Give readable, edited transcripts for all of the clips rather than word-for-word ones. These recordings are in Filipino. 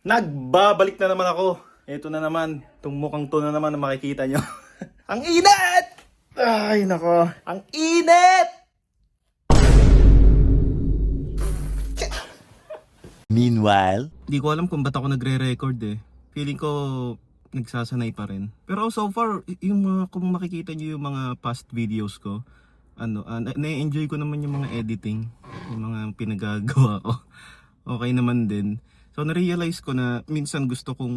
Nagbabalik na naman ako. Ito na naman. Itong mukhang to na naman na makikita nyo. Ang init! Ay, nako. Ang init! Meanwhile, Hindi ko alam kung ba't ako nagre-record eh. Feeling ko nagsasanay pa rin. Pero so far, yung mga, kung makikita nyo yung mga past videos ko, na-enjoy ko naman yung mga editing, yung mga pinagagawa ko. Okay naman din. So na-realize ko na minsan gusto kong,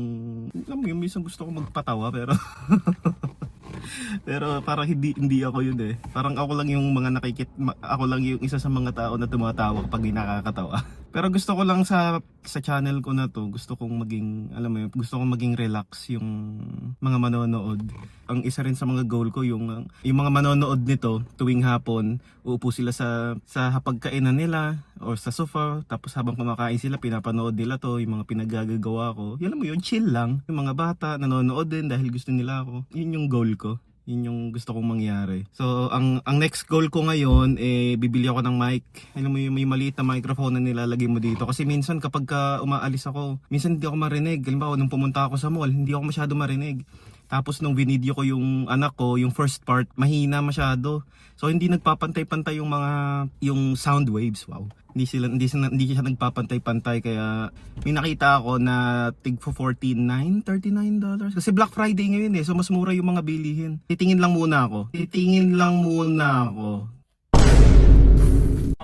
alam mo yun, minsan gusto kong magpatawa pero pero parang hindi ako yun eh. Parang ako lang yung mga ako lang yung isa sa mga tao na tumatawa kapag nakakatawa. Pero gusto ko lang sa channel ko na to, gusto kong maging, alam mo yun, gusto kong maging relax yung mga manonood. Ang isa rin sa mga goal ko yung mga manonood nito tuwing hapon, uupo sila sa hapagkainan nila or sa sofa, tapos habang kumakain sila pinapanood nila to, yung mga pinagagagawa ko. Alam mo yun, chill lang. Yung mga bata nanonood din dahil gusto nila ako. Yun yung goal ko. Yun yung gusto kong mangyari. So, ang next goal ko ngayon, bibili ako ng mic. Alam mo yung may maliit na microphone na nilalagay mo dito. Kasi minsan kapag umaalis ako, minsan hindi ako marinig. Halimbawa, nung pumunta ako sa mall, hindi ako masyado marinig. Tapos nung video ko yung anak ko, yung first part, mahina masyado. So, hindi nagpapantay-pantay yung sound waves. Wow. Hindi siya nagpapantay-pantay, kaya may nakita ako na tig for $39 kasi Black Friday ngayon eh, so mas mura yung mga bilihin. Titingin lang muna ako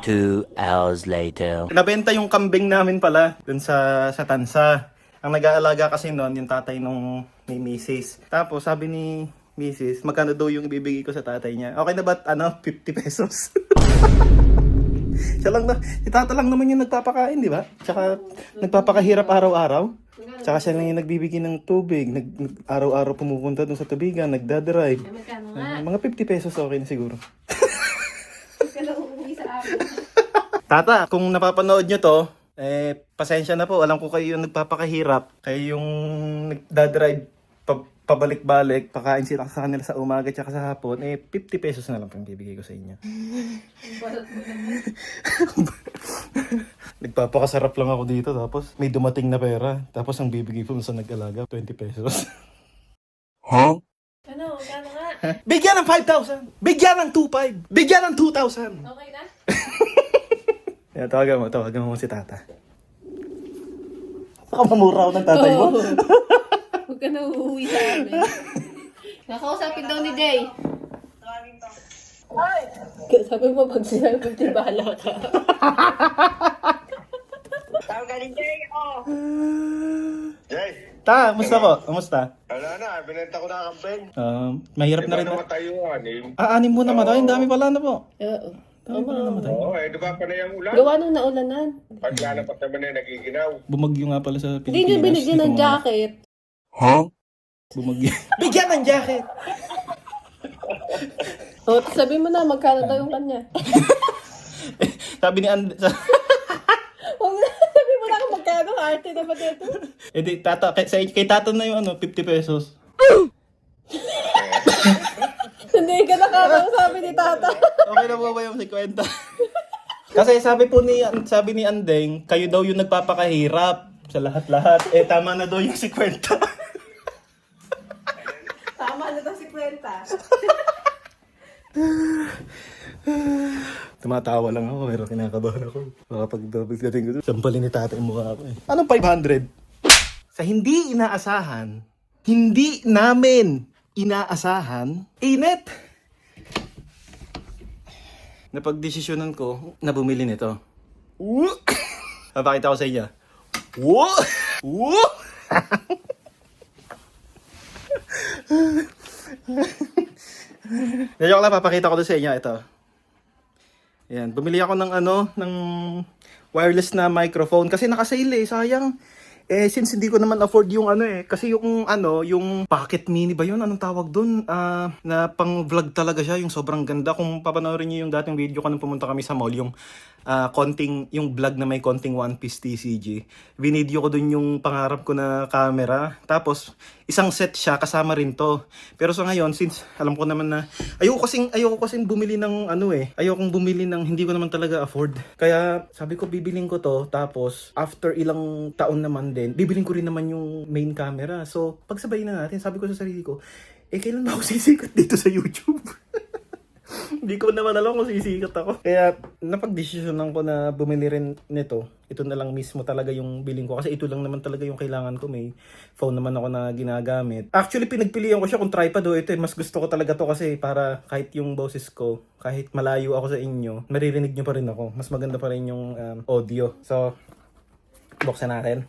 2 hours later. Nabenta yung kambing namin pala dun sa Tansa. Ang nag-aalaga kasi noon yung tatay nung may misis. Tapos sabi ni misis, magkano daw yung ibibigay ko sa tatay niya? Okay na ba 50 pesos? Si tata lang naman yung nagpapakain, di ba? Tsaka nagpapakahirap araw-araw. Tsaka siya lang yung nagbibigay ng tubig. Araw-araw pumupunta dun sa tubigan, nagdadrive. Mga 50 pesos okay na siguro. Tata, kung napapanood nyo to, pasensya na po. Alam ko kayo yung nagpapakahirap. Kayo yung nagdadrive pabalik-balik, pakain sila sa kanila sa umaga tsaka sa hapon, 50 pesos na lang pang bibigay ko sa inyo. Nagpapakasarap lang ako dito, tapos may dumating na pera, tapos ang bibigay ko sa nag-alaga, 20 pesos. Huh? Ano? Kano nga? Bigyan ng 5,000! Bigyan ng 2,500! Bigyan ng 2,000! Okay na? Yan, tawagan mo si tata. Baka mamura ako ng tatay mo. Huwag ka na uuwi sa amin. Nakausapin daw ni Jay. Sabi mo, pag sinabi mo, bahala ka. Tawag ka ni Jay, oh! Jay! Ta, musta po? Kamusta? Wala na, binenta ko na ang kambing. Mahirap Di na ba rin na. namatay yung anim? Anim mo namatay, ang dami pala na po. Oo. Dami pala namatay. Oo, di ba pa na yung ulan? Gawa nung naulanan. Paglalapat naman na nagiginaw. Bumagyo nga pala sa Pilipinas. Hindi niyo binigyan ng jacket. Huh? Bumagyo. Bigyan ng jacket! O, sabi mo na, magkano daw yung kanya. Sabi ni Huwag na, sabi mo na kung magkano, arte naman ito. tata, kay tata na yung 50 pesos. Hindi ka nakakasabi ni tata. Okay na po ba yung 50? Kasi sabi ni Andeng, kayo daw yung nagpapakahirap sa lahat-lahat. Tama na daw yung 50. Tama na daw si Kwenta. Tumatawa lang ako, pero kinakabahan ako. Baka pagdating ko doon, sampalin ni tata yung mukha ko eh. Anong 500? Sa hindi inaasahan, hindi namin inaasahan, init! Napagdesisyonan ko na bumili nito. Papakita ko sa inyo. Joke lang, papakita ko doon sa inyo. Ito. Ayan, bumili ako ng wireless na microphone kasi naka-sale eh, sayang. Since hindi ko naman afford yung kasi yung pocket mini ba yun? Anong tawag dun? Na pang vlog talaga siya, yung sobrang ganda. Kung papanoorin niyo yung dating video ko nung pumunta kami sa mall, yung yung vlog na may konting One Piece TCG. Binidyo ko dun yung pangarap ko na camera. Tapos, isang set siya, kasama rin to. Pero sa ngayon, since alam ko naman na, ayoko kasing bumili ng ayokong bumili ng hindi ko naman talaga afford. Kaya, sabi ko, bibiling ko to. Tapos, after ilang taon naman din, bibiling ko rin naman yung main camera. So, pagsabay na natin, sabi ko sa sarili ko, kailan ba ako sisikat dito sa YouTube? Hindi ko naman alam kung sisikat ako. Kaya napag-desisyonan ko na bumili rin nito. Ito na lang mismo talaga yung billing ko. Kasi ito lang naman talaga yung kailangan ko. May phone naman ako na ginagamit. Actually, pinagpilian ko siya kung tripod o ito. Mas gusto ko talaga to kasi para kahit yung boses ko, kahit malayo ako sa inyo, maririnig nyo pa rin ako. Mas maganda pa rin yung audio. So, buksan natin.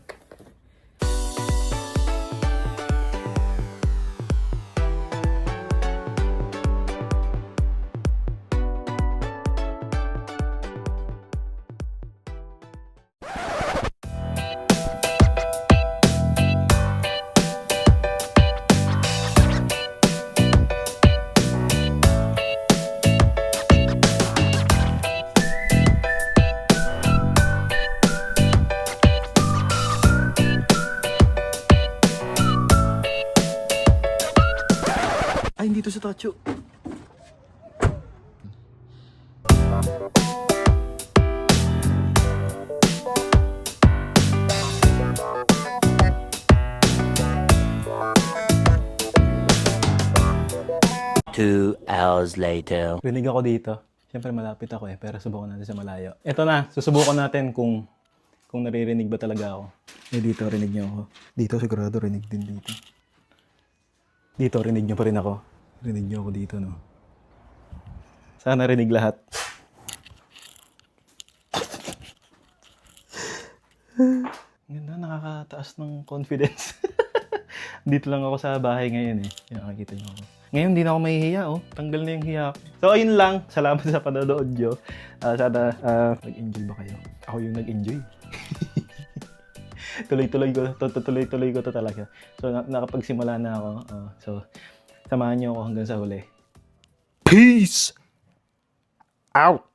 Ay, hindi to sa Tacho. Two hours later. Rinig ako dito. Siyempre malapit ako pero subukan natin sa malayo. Ito na, susubukan natin kung naririnig ba talaga ako. Dito rinig niyo ako. Dito sigurado rinig din dito. Dito rinig niyo pa rin ako. Rinig niyo ako dito, no? Sana rinig lahat. Ganda, nakakataas ng confidence. Dito lang ako sa bahay ngayon eh. Yan, nakikita niyo ako. Ngayon, di na ako mahihiya, oh. Tanggal na yung hiya ko. So, ayun lang. Salamat sa panonood nyo. Sana, nag-enjoy ba kayo? Ako yung nag-enjoy. Tuloy-tuloy ko to talaga. So, nakapagsimula na ako. So, samahan nyo ako hanggang sa huli. Peace out.